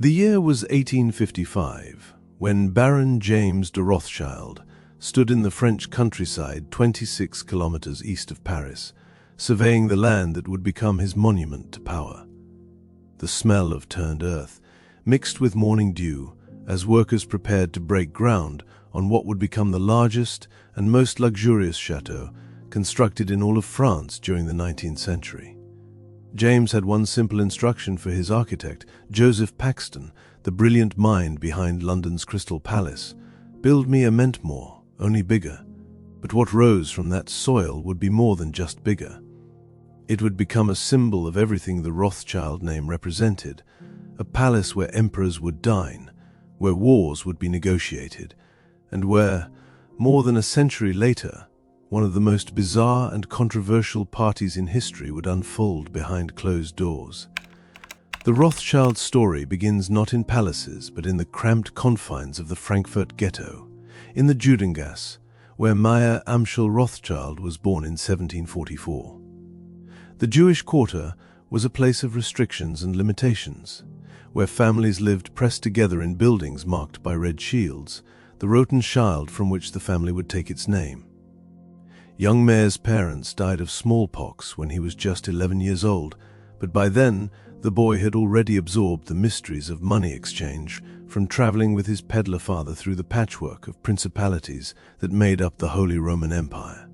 The year was 1855, when Baron James de Rothschild stood in the French countryside 26 kilometers east of Paris, surveying the land that would become his monument to power. The smell of turned earth mixed with morning dew as workers prepared to break ground on what would become the largest and most luxurious chateau constructed in all of France during the 19th century. James had one simple instruction for his architect, Joseph Paxton, the brilliant mind behind London's Crystal Palace: build me a Mentmore, only bigger. But what rose from that soil would be more than just bigger. It would become a symbol of everything the Rothschild name represented, a palace where emperors would dine, where wars would be negotiated, and where, more than a century later, one of the most bizarre and controversial parties in history would unfold behind closed doors. The Rothschild story begins not in palaces, but in the cramped confines of the Frankfurt ghetto, in the Judengasse, where Meyer Amschel Rothschild was born in 1744. The Jewish quarter was a place of restrictions and limitations, where families lived pressed together in buildings marked by red shields, the Rothschild from which the family would take its name. Young Meyer's parents died of smallpox when he was just 11 years old, but by then the boy had already absorbed the mysteries of money exchange from traveling with his peddler father through the patchwork of principalities that made up the Holy Roman Empire.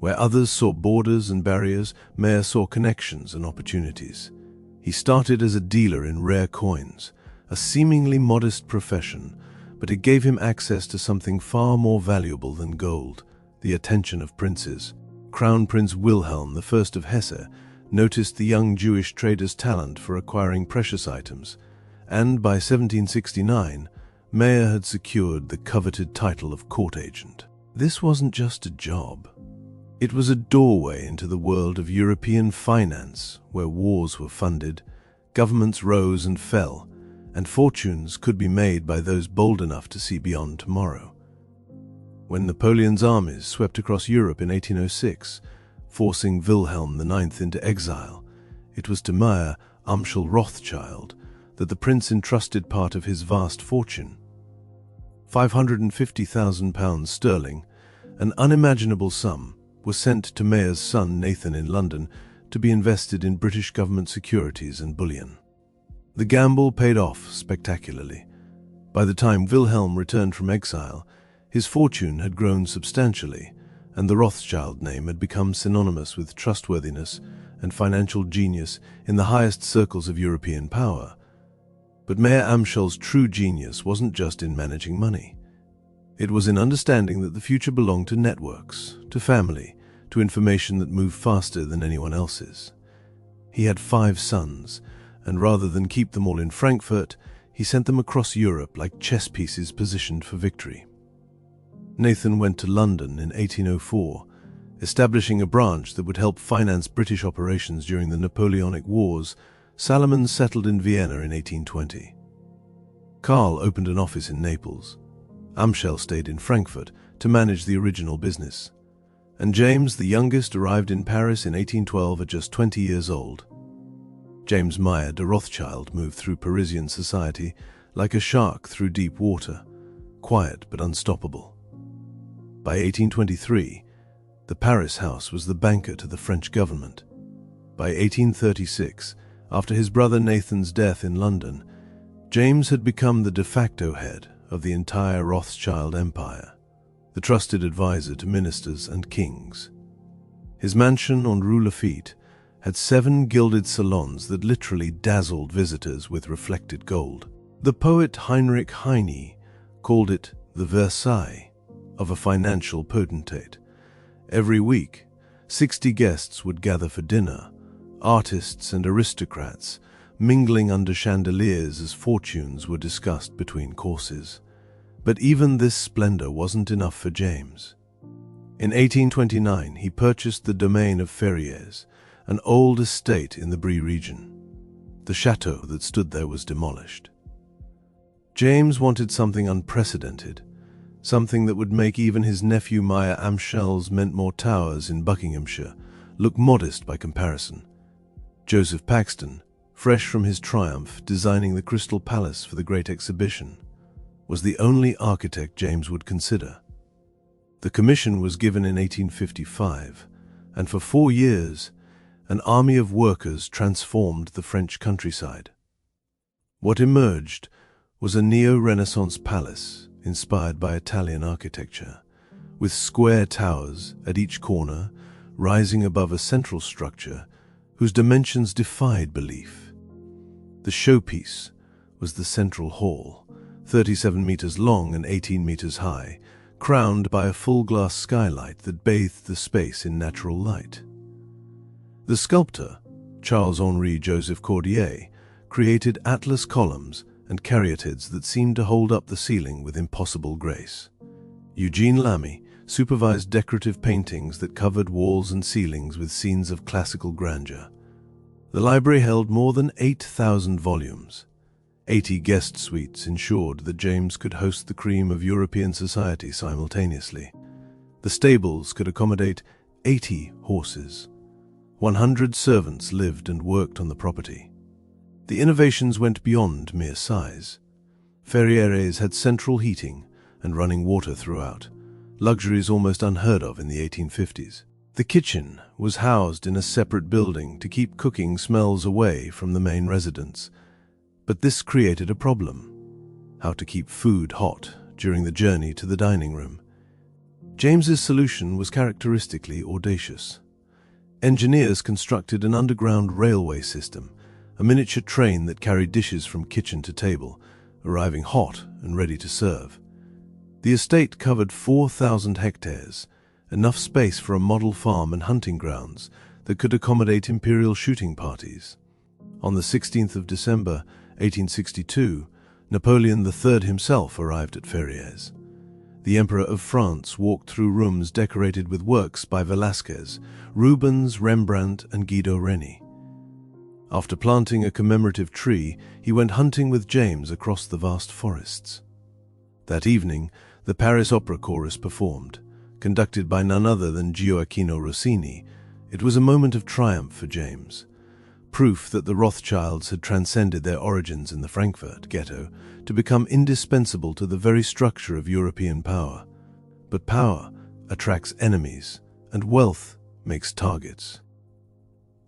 Where others saw borders and barriers, Meyer saw connections and opportunities. He started as a dealer in rare coins, a seemingly modest profession, but it gave him access to something far more valuable than gold: the attention of princes. Crown Prince Wilhelm I of Hesse noticed the young Jewish trader's talent for acquiring precious items, and by 1769, Meyer had secured the coveted title of court agent. This wasn't just a job. It was a doorway into the world of European finance, where wars were funded, governments rose and fell, and fortunes could be made by those bold enough to see beyond tomorrow. When Napoleon's armies swept across Europe in 1806, forcing Wilhelm IX into exile, it was to Meyer Amschel Rothschild that the prince entrusted part of his vast fortune. £550,000 sterling, an unimaginable sum, was sent to Meyer's son Nathan in London to be invested in British government securities and bullion. The gamble paid off spectacularly. By the time Wilhelm returned from exile, his fortune had grown substantially, and the Rothschild name had become synonymous with trustworthiness and financial genius in the highest circles of European power. But Meyer Amschel's true genius wasn't just in managing money. It was in understanding that the future belonged to networks, to family, to information that moved faster than anyone else's. He had 5 sons, and rather than keep them all in Frankfurt, he sent them across Europe like chess pieces positioned for victory. Nathan went to London in 1804, establishing a branch that would help finance British operations during the Napoleonic Wars. Salomon settled in Vienna in 1820. Karl opened an office in Naples. Amschel stayed in Frankfurt to manage the original business. And James, the youngest, arrived in Paris in 1812 at just 20 years old. James Meyer de Rothschild moved through Parisian society like a shark through deep water, quiet but unstoppable. By 1823, the Paris house was the banker to the French government. By 1836, after his brother Nathan's death in London, James had become the de facto head of the entire Rothschild empire, the trusted advisor to ministers and kings. His mansion on Rue Lafitte had 7 gilded salons that literally dazzled visitors with reflected gold. The poet Heinrich Heine called it the Versailles of a financial potentate. Every week, 60 guests would gather for dinner, artists and aristocrats, mingling under chandeliers as fortunes were discussed between courses. But even this splendor wasn't enough for James. In 1829, he purchased the domain of Ferrières, an old estate in the Brie region. The chateau that stood there was demolished. James wanted something unprecedented, something that would make even his nephew Meyer Amschel's Mentmore Towers in Buckinghamshire look modest by comparison. Joseph Paxton, fresh from his triumph designing the Crystal Palace for the Great Exhibition, was the only architect James would consider. The commission was given in 1855, and for 4 years, an army of workers transformed the French countryside. What emerged was a neo-Renaissance palace inspired by Italian architecture, with square towers at each corner rising above a central structure whose dimensions defied belief. The showpiece was the central hall, 37 meters long and 18 meters high, crowned by a full-glass skylight that bathed the space in natural light. The sculptor, Charles-Henri Joseph Cordier, created atlas columns and caryatids that seemed to hold up the ceiling with impossible grace. Eugene Lamy supervised decorative paintings that covered walls and ceilings with scenes of classical grandeur. The library held more than 8,000 volumes. 80 guest suites ensured that James could host the cream of European society simultaneously. The stables could accommodate 80 horses. 100 servants lived and worked on the property. The innovations went beyond mere size. Ferrières had central heating and running water throughout, luxuries almost unheard of in the 1850s. The kitchen was housed in a separate building to keep cooking smells away from the main residence. But this created a problem: how to keep food hot during the journey to the dining room. James's solution was characteristically audacious. Engineers constructed an underground railway system, a miniature train that carried dishes from kitchen to table, arriving hot and ready to serve. The estate covered 4,000 hectares, enough space for a model farm and hunting grounds that could accommodate imperial shooting parties. On the 16th of December, 1862, Napoleon III himself arrived at Ferrières. The Emperor of France walked through rooms decorated with works by Velázquez, Rubens, Rembrandt, and Guido Reni. After planting a commemorative tree, he went hunting with James across the vast forests. That evening, the Paris Opera Chorus performed, conducted by none other than Gioacchino Rossini. It was a moment of triumph for James, proof that the Rothschilds had transcended their origins in the Frankfurt ghetto to become indispensable to the very structure of European power. But power attracts enemies, and wealth makes targets.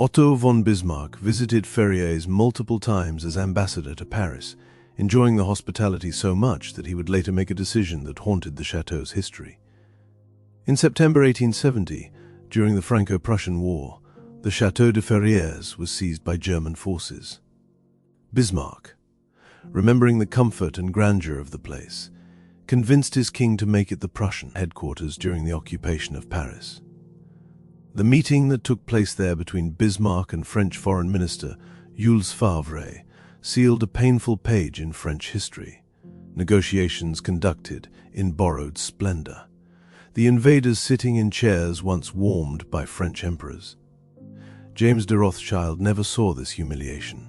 Otto von Bismarck visited Ferrières multiple times as ambassador to Paris, enjoying the hospitality so much that he would later make a decision that haunted the chateau's history. In September 1870, during the Franco-Prussian War, the Château de Ferrières was seized by German forces. Bismarck, remembering the comfort and grandeur of the place, convinced his king to make it the Prussian headquarters during the occupation of Paris. The meeting that took place there between Bismarck and French Foreign Minister Jules Favre sealed a painful page in French history. Negotiations conducted in borrowed splendor. The invaders sitting in chairs once warmed by French emperors. James de Rothschild never saw this humiliation.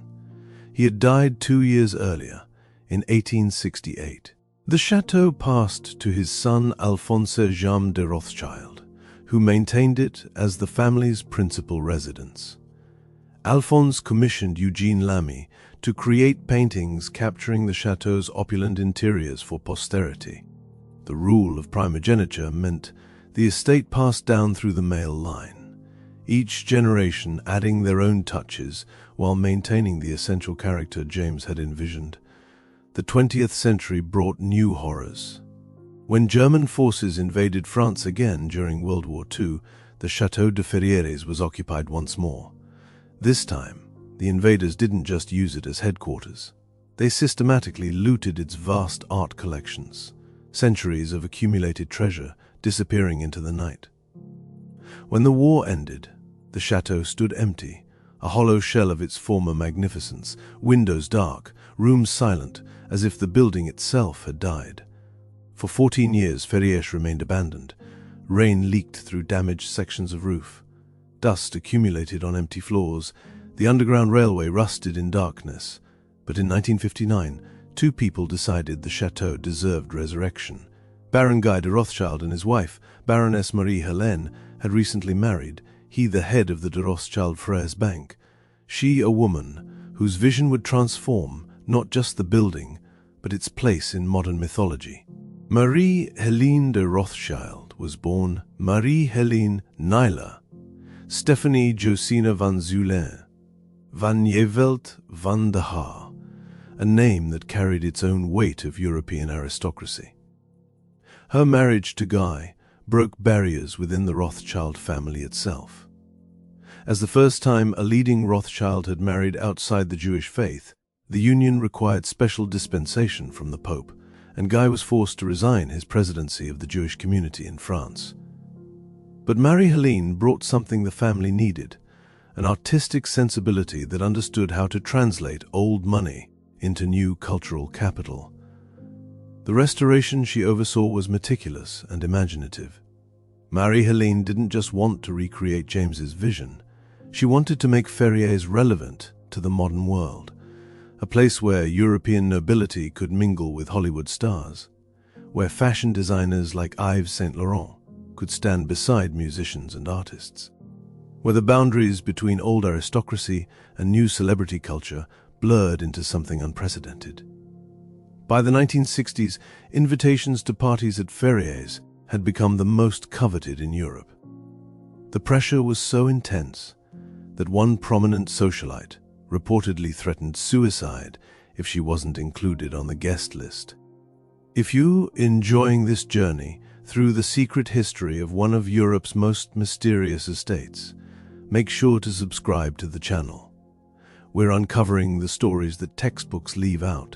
He had died 2 years earlier, in 1868. The chateau passed to his son Alphonse James de Rothschild, who maintained it as the family's principal residence. Alphonse commissioned Eugene Lamy to create paintings capturing the chateau's opulent interiors for posterity. The rule of primogeniture meant the estate passed down through the male line, each generation adding their own touches while maintaining the essential character James had envisioned. The 20th century brought new horrors. When German forces invaded France again during World War II, the Château de Ferrières was occupied once more. This time, the invaders didn't just use it as headquarters. They systematically looted its vast art collections, centuries of accumulated treasure disappearing into the night. When the war ended, the chateau stood empty, a hollow shell of its former magnificence, windows dark, rooms silent, as if the building itself had died. For 14 years, Ferrières remained abandoned. Rain leaked through damaged sections of roof. Dust accumulated on empty floors. The underground railway rusted in darkness. But in 1959, 2 people decided the chateau deserved resurrection. Baron Guy de Rothschild and his wife, Baroness Marie-Hélène, had recently married, he the head of the de Rothschild Frères Bank, she a woman whose vision would transform not just the building, but its place in modern mythology. Marie-Hélène de Rothschild was born Marie-Hélène Nyla Stephanie Josina van Zuylen van Jevelt van der Haar, a name that carried its own weight of European aristocracy. Her marriage to Guy broke barriers within the Rothschild family itself. As the first time a leading Rothschild had married outside the Jewish faith, the union required special dispensation from the Pope, and Guy was forced to resign his presidency of the Jewish community in France. But Marie-Helene brought something the family needed, an artistic sensibility that understood how to translate old money into new cultural capital. The restoration she oversaw was meticulous and imaginative. Marie-Helene didn't just want to recreate James's vision, she wanted to make Ferrières relevant to the modern world, a place where European nobility could mingle with Hollywood stars, where fashion designers like Yves Saint Laurent could stand beside musicians and artists, where the boundaries between old aristocracy and new celebrity culture blurred into something unprecedented. By the 1960s, invitations to parties at Ferrières had become the most coveted in Europe. The pressure was so intense that one prominent socialite reportedly threatened suicide if she wasn't included on the guest list. If you're enjoying this journey through the secret history of one of Europe's most mysterious estates, make sure to subscribe to the channel. We're uncovering the stories that textbooks leave out,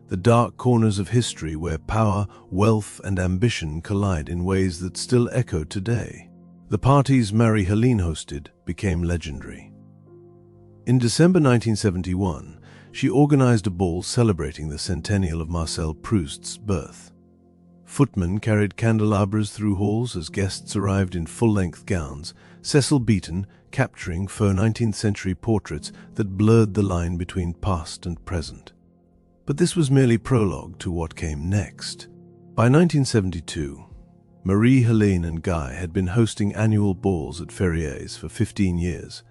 the dark corners of history where power, wealth, and ambition collide in ways that still echo today. The parties Marie-Helene hosted became legendary. In December 1971, she organized a ball celebrating the centennial of Marcel Proust's birth. Footmen carried candelabras through halls as guests arrived in full-length gowns, Cecil Beaton capturing faux 19th-century portraits that blurred the line between past and present. But this was merely prologue to what came next. By 1972, Marie-Helene and Guy had been hosting annual balls at Ferrières for 15 years.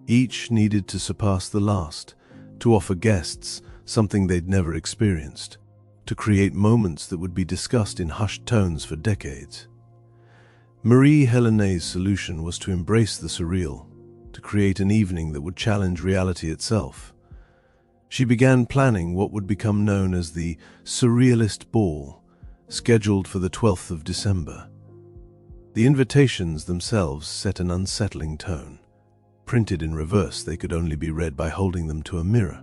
Each needed to surpass the last, to offer guests something they'd never experienced, to create moments that would be discussed in hushed tones for decades. Marie-Helene's solution was to embrace the surreal, to create an evening that would challenge reality itself. She began planning what would become known as the Surrealist Ball, scheduled for the 12th of December. The invitations themselves set an unsettling tone. Printed in reverse, they could only be read by holding them to a mirror.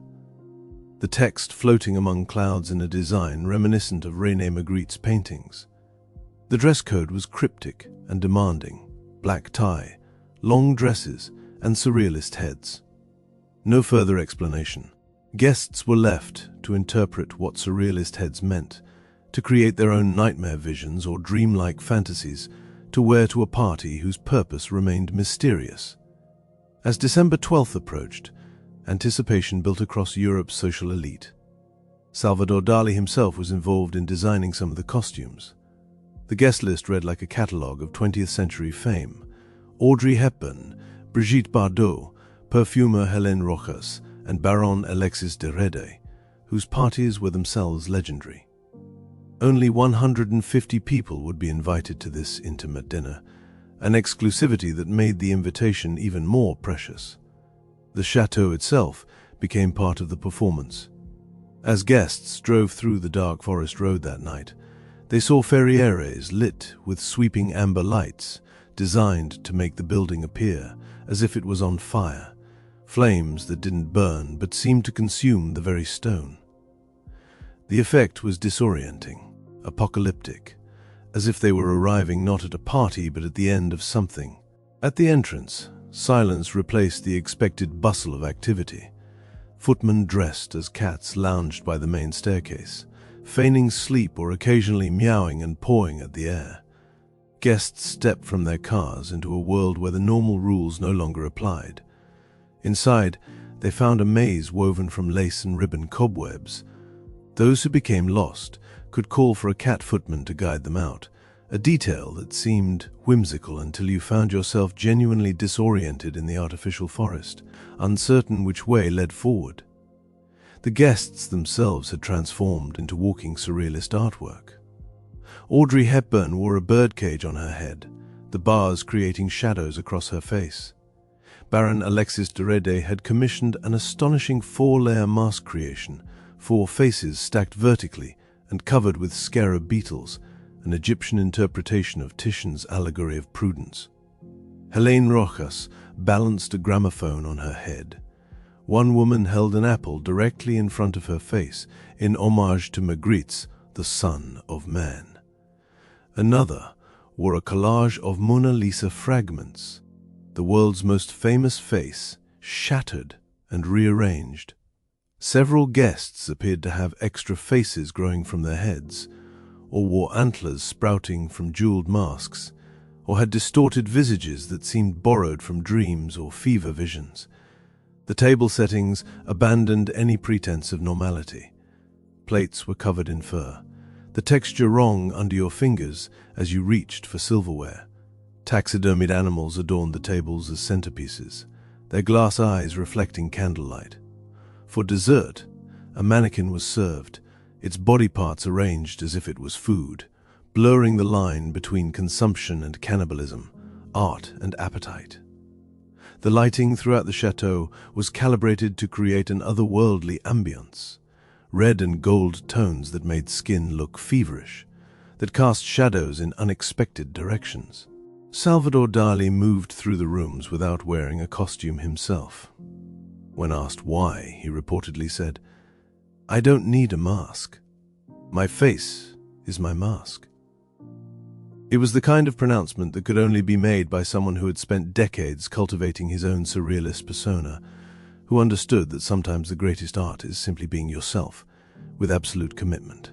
The text floating among clouds in a design reminiscent of René Magritte's paintings. The dress code was cryptic and demanding: black tie, long dresses, and surrealist heads. No further explanation. Guests were left to interpret what surrealist heads meant, to create their own nightmare visions or dreamlike fantasies to wear to a party whose purpose remained mysterious. As December 12th approached, anticipation built across Europe's social elite. Salvador Dalí himself was involved in designing some of the costumes. The guest list read like a catalogue of 20th century fame: Audrey Hepburn, Brigitte Bardot, perfumer Hélène Rojas, and Baron Alexis de Rede, whose parties were themselves legendary. Only 150 people would be invited to this intimate dinner, an exclusivity that made the invitation even more precious. The chateau itself became part of the performance. As guests drove through the dark forest road that night, they saw Ferrières lit with sweeping amber lights, designed to make the building appear as if it was on fire, flames that didn't burn but seemed to consume the very stone. The effect was disorienting, apocalyptic, as if they were arriving not at a party but at the end of something. At the entrance, silence replaced the expected bustle of activity. Footmen dressed as cats lounged by the main staircase, feigning sleep or occasionally meowing and pawing at the air. Guests stepped from their cars into a world where the normal rules no longer applied. Inside, they found a maze woven from lace and ribbon cobwebs. Those who became lost could call for a cat footman to guide them out, a detail that seemed whimsical until you found yourself genuinely disoriented in the artificial forest, uncertain which way led forward. The guests themselves had transformed into walking surrealist artwork. Audrey Hepburn wore a birdcage on her head, the bars creating shadows across her face. Baron Alexis de Rede had commissioned an astonishing 4-layer mask creation, 4 faces stacked vertically and covered with scarab beetles, an Egyptian interpretation of Titian's allegory of prudence. Helene Rojas balanced a gramophone on her head. One woman held an apple directly in front of her face, in homage to Magritte, the Son of Man. Another wore a collage of Mona Lisa fragments, the world's most famous face, shattered and rearranged. Several guests appeared to have extra faces growing from their heads, or wore antlers sprouting from jeweled masks, or had distorted visages that seemed borrowed from dreams or fever visions. The table settings abandoned any pretense of normality. Plates were covered in fur, the texture wrong under your fingers as you reached for silverware. Taxidermied animals adorned the tables as centerpieces, their glass eyes reflecting candlelight. For dessert, a mannequin was served, its body parts arranged as if it was food, blurring the line between consumption and cannibalism, art and appetite. The lighting throughout the chateau was calibrated to create an otherworldly ambience, red and gold tones that made skin look feverish, that cast shadows in unexpected directions. Salvador Dalí moved through the rooms without wearing a costume himself. When asked why, he reportedly said, "I don't need a mask. My face is my mask." It was the kind of pronouncement that could only be made by someone who had spent decades cultivating his own surrealist persona, who understood that sometimes the greatest art is simply being yourself, with absolute commitment.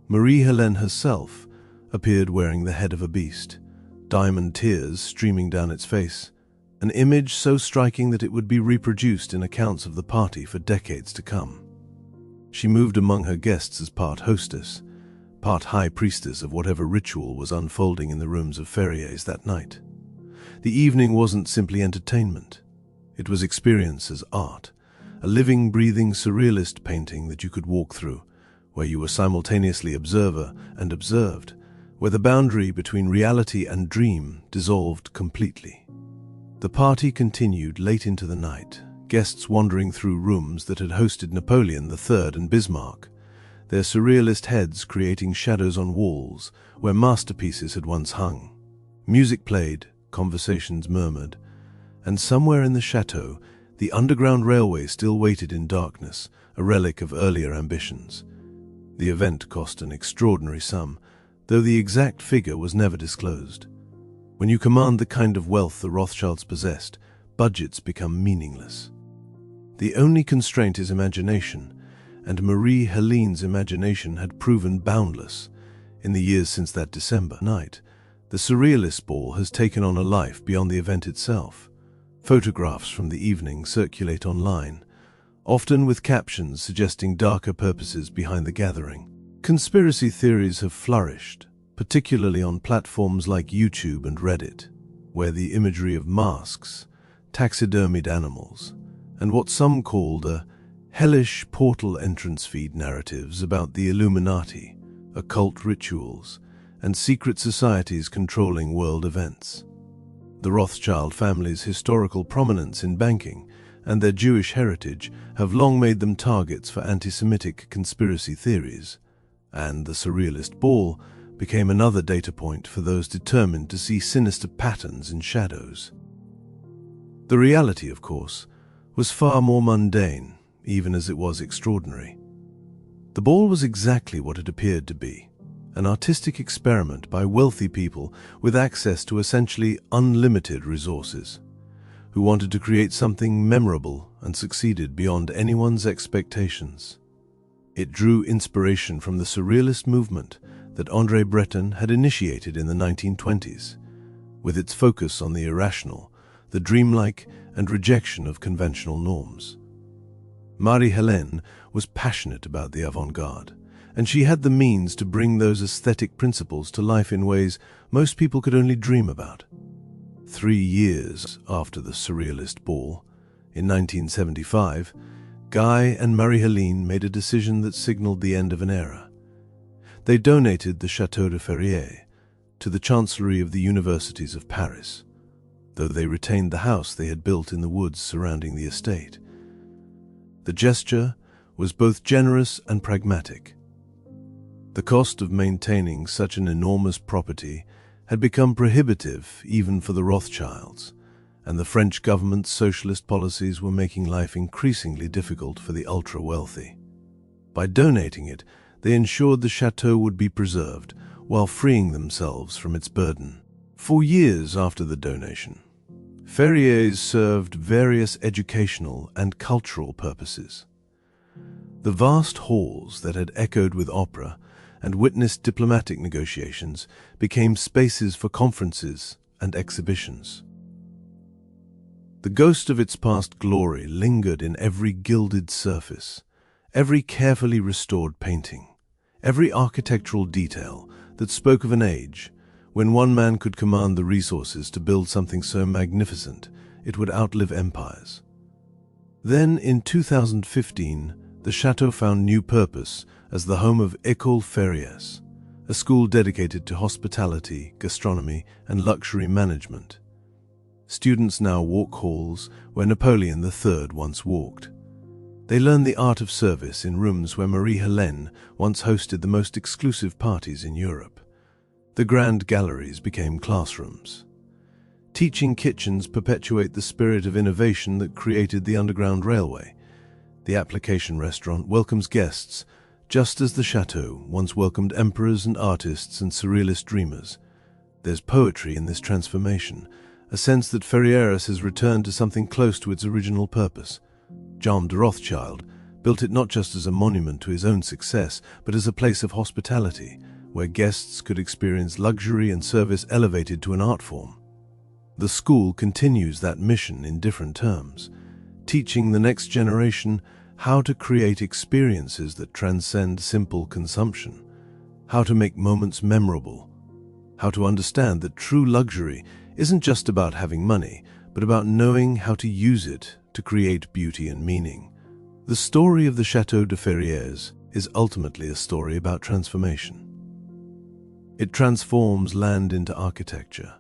Marie-Hélène herself appeared wearing the head of a beast, diamond tears streaming down its face, an image so striking that it would be reproduced in accounts of the party for decades to come. She moved among her guests as part hostess, part high priestess of whatever ritual was unfolding in the rooms of Ferrières that night. The evening wasn't simply entertainment. It was experience as art, a living, breathing surrealist painting that you could walk through, where you were simultaneously observer and observed, where the boundary between reality and dream dissolved completely. The party continued late into the night, guests wandering through rooms that had hosted Napoleon III and Bismarck, their surrealist heads creating shadows on walls where masterpieces had once hung. Music played, conversations murmured, and somewhere in the chateau, the underground railway still waited in darkness, a relic of earlier ambitions. The event cost an extraordinary sum, though the exact figure was never disclosed. When you command the kind of wealth the Rothschilds possessed, budgets become meaningless. The only constraint is imagination, and Marie-Helene's imagination had proven boundless. In the years since that December night, the Surrealist Ball has taken on a life beyond the event itself. Photographs from the evening circulate online, often with captions suggesting darker purposes behind the gathering. Conspiracy theories have flourished, particularly on platforms like YouTube and Reddit, where the imagery of masks, taxidermied animals, and what some called a hellish portal entrance feed narratives about the Illuminati, occult rituals, and secret societies controlling world events. The Rothschild family's historical prominence in banking and their Jewish heritage have long made them targets for anti-Semitic conspiracy theories, and the Surrealist Ball became another data point for those determined to see sinister patterns in shadows. The reality, of course, was far more mundane, even as it was extraordinary. The ball was exactly what it appeared to be, an artistic experiment by wealthy people with access to essentially unlimited resources, who wanted to create something memorable and succeeded beyond anyone's expectations. It drew inspiration from the Surrealist movement that André Breton had initiated in the 1920s, with its focus on the irrational, the dreamlike, and rejection of conventional norms. Marie-Hélène was passionate about the avant-garde, and she had the means to bring those aesthetic principles to life in ways most people could only dream about. 3 years after the Surrealist Ball, in 1975, Guy and Marie-Helene made a decision that signaled the end of an era. They donated the Château de Ferrières to the Chancellery of the Universities of Paris, though they retained the house they had built in the woods surrounding the estate. The gesture was both generous and pragmatic. The cost of maintaining such an enormous property had become prohibitive even for the Rothschilds, and the French government's socialist policies were making life increasingly difficult for the ultra-wealthy. By donating it, they ensured the chateau would be preserved while freeing themselves from its burden. For years after the donation, Ferrières served various educational and cultural purposes. The vast halls that had echoed with opera and witnessed diplomatic negotiations became spaces for conferences and exhibitions. The ghost of its past glory lingered in every gilded surface, every carefully restored painting, every architectural detail that spoke of an age when one man could command the resources to build something so magnificent it would outlive empires. Then, in 2015, the chateau found new purpose as the home of École Ferrières, a school dedicated to hospitality, gastronomy, and luxury management. Students now walk halls where Napoleon III once walked. They learn the art of service in rooms where Marie-Hélène once hosted the most exclusive parties in Europe. The grand galleries became classrooms. Teaching kitchens perpetuate the spirit of innovation that created the Underground Railway. The application restaurant welcomes guests, just as the chateau once welcomed emperors and artists and surrealist dreamers. There's poetry in this transformation, a sense that Ferrières has returned to something close to its original purpose. James de Rothschild built it not just as a monument to his own success, but as a place of hospitality, where guests could experience luxury and service elevated to an art form. The school continues that mission in different terms, teaching the next generation how to create experiences that transcend simple consumption, how to make moments memorable, how to understand that true luxury isn't just about having money, but about knowing how to use it to create beauty and meaning. The story of the Château de Ferrières is ultimately a story about transformation. It transforms land into architecture,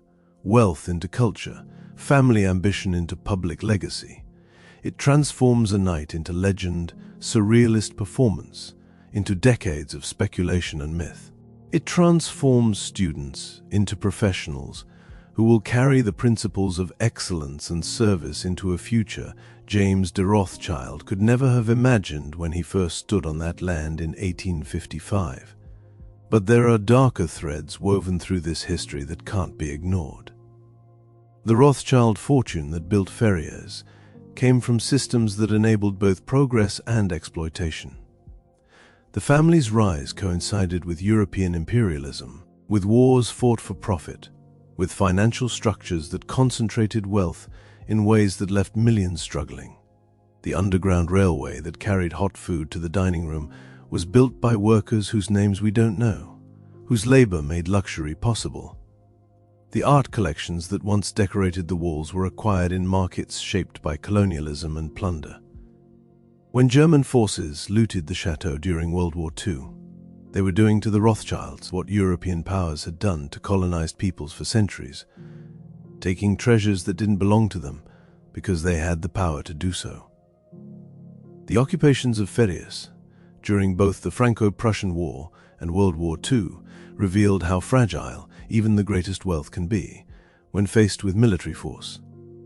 wealth into culture, family ambition into public legacy. It transforms a night into legend, surrealist performance, into decades of speculation and myth. It transforms students into professionals who will carry the principles of excellence and service into a future James de Rothschild could never have imagined when he first stood on that land in 1855. But there are darker threads woven through this history that can't be ignored. The Rothschild fortune that built Ferrières came from systems that enabled both progress and exploitation. The family's rise coincided with European imperialism, with wars fought for profit, with financial structures that concentrated wealth in ways that left millions struggling. The Underground Railway that carried hot food to the dining room was built by workers whose names we don't know, whose labor made luxury possible. The art collections that once decorated the walls were acquired in markets shaped by colonialism and plunder. When German forces looted the chateau during World War II, they were doing to the Rothschilds what European powers had done to colonized peoples for centuries, taking treasures that didn't belong to them because they had the power to do so. The occupations of Ferrières during both the Franco-Prussian War and World War II revealed how fragile even the greatest wealth can be when faced with military force,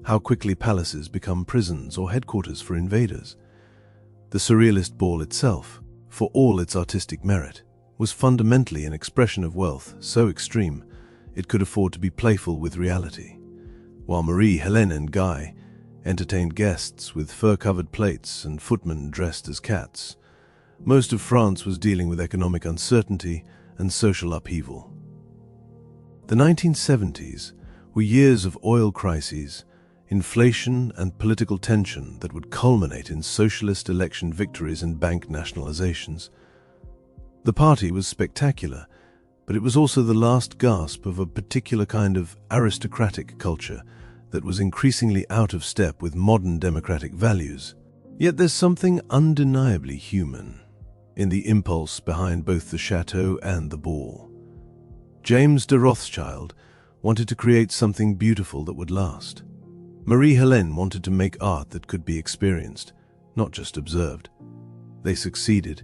how quickly palaces become prisons or headquarters for invaders. The Surrealist Ball itself, for all its artistic merit, was fundamentally an expression of wealth so extreme it could afford to be playful with reality. While Marie-Hélène and Guy entertained guests with fur-covered plates and footmen dressed as cats, most of France was dealing with economic uncertainty and social upheaval. The 1970s were years of oil crises, inflation and political tension that would culminate in socialist election victories and bank nationalizations. The party was spectacular, but it was also the last gasp of a particular kind of aristocratic culture that was increasingly out of step with modern democratic values. Yet there's something undeniably human in the impulse behind both the chateau and the ball. James de Rothschild wanted to create something beautiful that would last. Marie-Hélène wanted to make art that could be experienced, not just observed. They succeeded,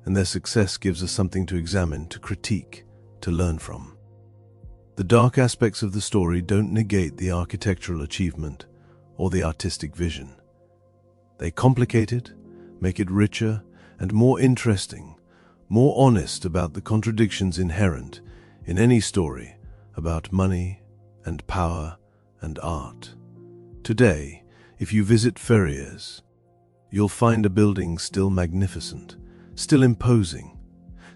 and their success gives us something to examine, to critique, to learn from. The dark aspects of the story don't negate the architectural achievement or the artistic vision. They complicate it, make it richer and more interesting, more honest about the contradictions inherent in any story about money and power and art. Today, if you visit Ferrières, you'll find a building still magnificent, still imposing,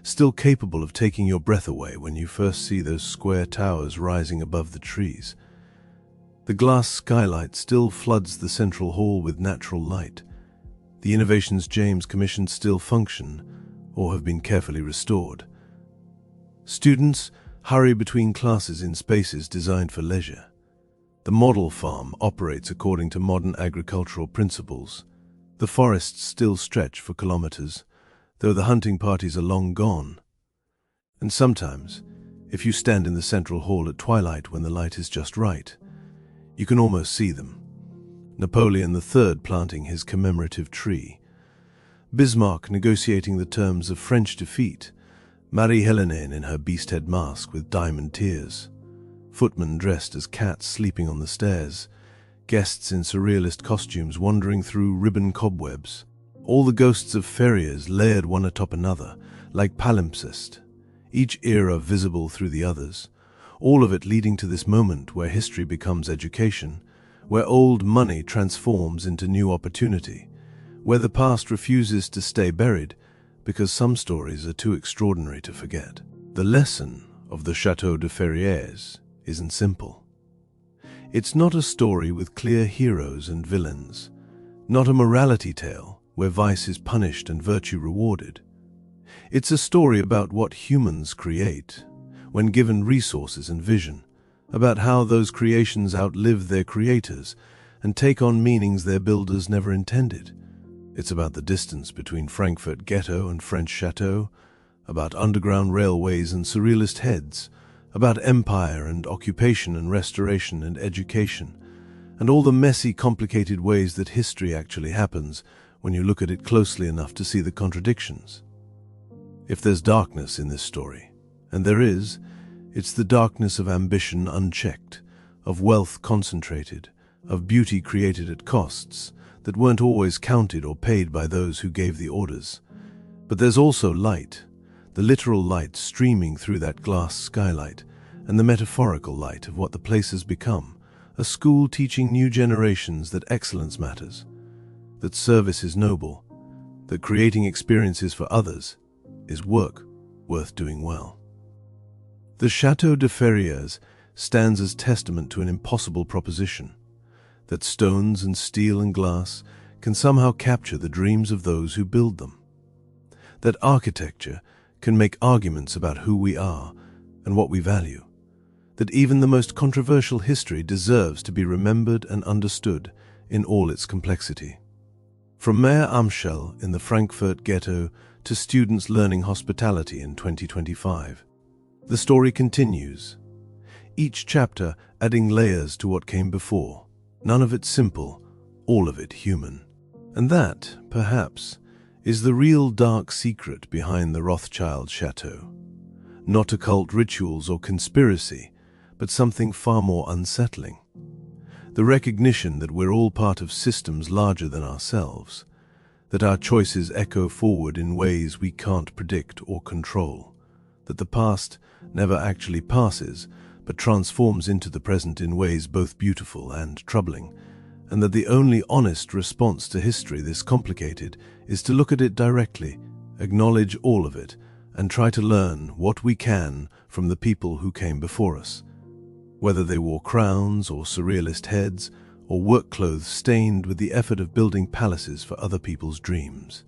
still capable of taking your breath away when you first see those square towers rising above the trees. The glass skylight still floods the central hall with natural light. The innovations James commissioned still function or have been carefully restored. Students hurry between classes in spaces designed for leisure. The model farm operates according to modern agricultural principles. The forests still stretch for kilometers, though the hunting parties are long gone. And sometimes, if you stand in the central hall at twilight when the light is just right, you can almost see them. Napoleon III planting his commemorative tree, Bismarck negotiating the terms of French defeat, Marie-Hélène in her beast-head mask with diamond tears, footmen dressed as cats sleeping on the stairs, guests in surrealist costumes wandering through ribbon cobwebs, all the ghosts of Ferrières layered one atop another, like palimpsest, each era visible through the others, all of it leading to this moment where history becomes education, where old money transforms into new opportunity, where the past refuses to stay buried because some stories are too extraordinary to forget. The lesson of the Château de Ferrières isn't simple. It's not a story with clear heroes and villains, not a morality tale where vice is punished and virtue rewarded. It's a story about what humans create when given resources and vision, about how those creations outlive their creators and take on meanings their builders never intended. It's about the distance between Frankfurt ghetto and French chateau, about underground railways and surrealist heads, about empire and occupation and restoration and education, and all the messy, complicated ways that history actually happens when you look at it closely enough to see the contradictions. If there's darkness in this story, and there is, it's the darkness of ambition unchecked, of wealth concentrated, of beauty created at costs that weren't always counted or paid by those who gave the orders. But there's also light, the literal light streaming through that glass skylight, and the metaphorical light of what the place has become, a school teaching new generations that excellence matters, that service is noble, that creating experiences for others is work worth doing well. The Château de Ferrières stands as testament to an impossible proposition, that stones and steel and glass can somehow capture the dreams of those who build them, that architecture can make arguments about who we are and what we value, that even the most controversial history deserves to be remembered and understood in all its complexity. From Mayor Amschel in the Frankfurt ghetto to students learning hospitality in 2025, the story continues, each chapter adding layers to what came before, none of it simple, all of it human. And that, perhaps, is the real dark secret behind the Rothschild chateau. Not occult rituals or conspiracy, but something far more unsettling. The recognition that we're all part of systems larger than ourselves, that our choices echo forward in ways we can't predict or control, that the past never actually passes, but transforms into the present in ways both beautiful and troubling, and that the only honest response to history this complicated is to look at it directly, acknowledge all of it, and try to learn what we can from the people who came before us, whether they wore crowns or surrealist heads, or work clothes stained with the effort of building palaces for other people's dreams.